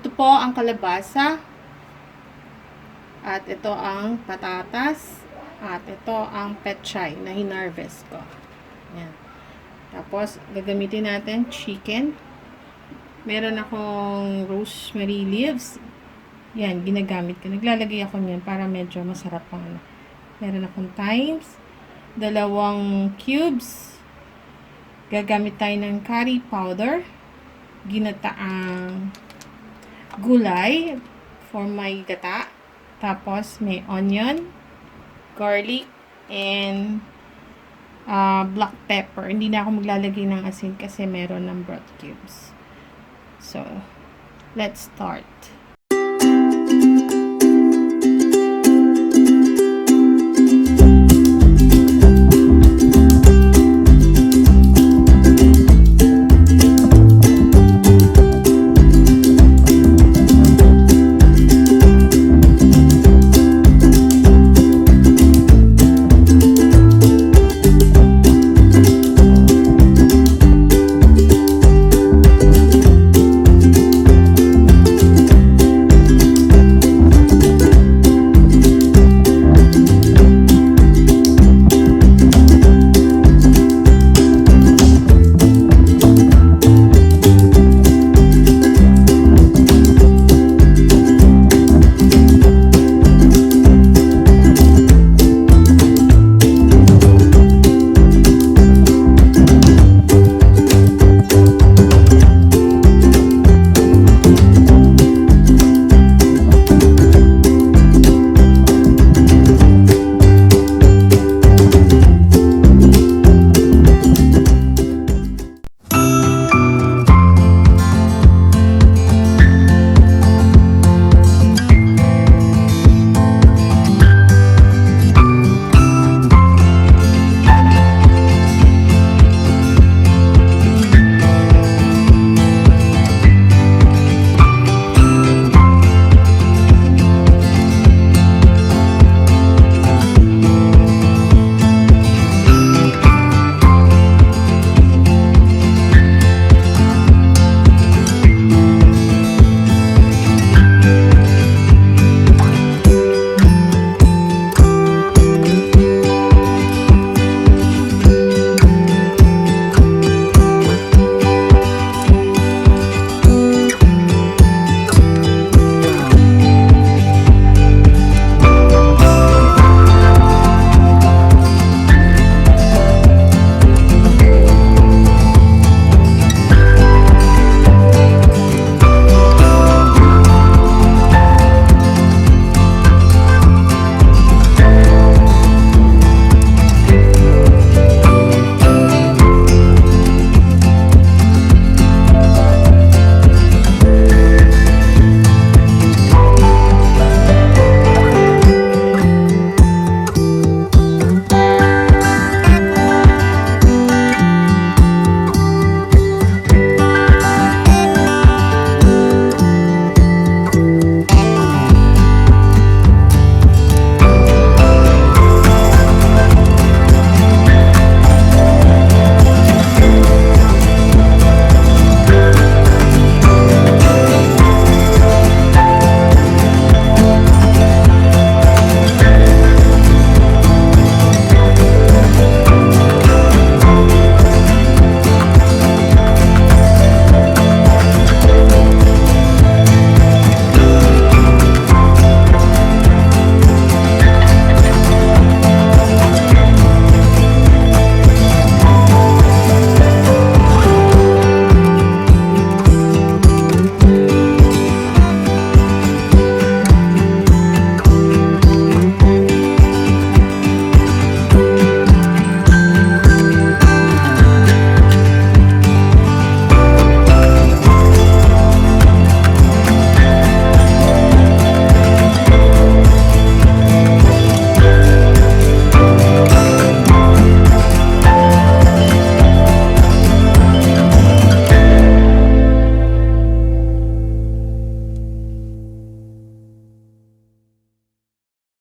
Ito po ang kalabasa. At ito ang patatas. At ito ang pechay na hinarvest ko. Yan. Tapos, gagamitin natin chicken. Meron akong rosemary leaves. Yan, ginagamit ko. Naglalagay ako niyan para medyo masarap ang ano. Meron akong thymes. 2 cubes. Gagamit tayo ng curry powder. Ginataang gulay for my gata. Tapos, may onion, garlic, and black pepper. Hindi na ako maglalagay ng asin kasi meron ng broth cubes. So, let's start.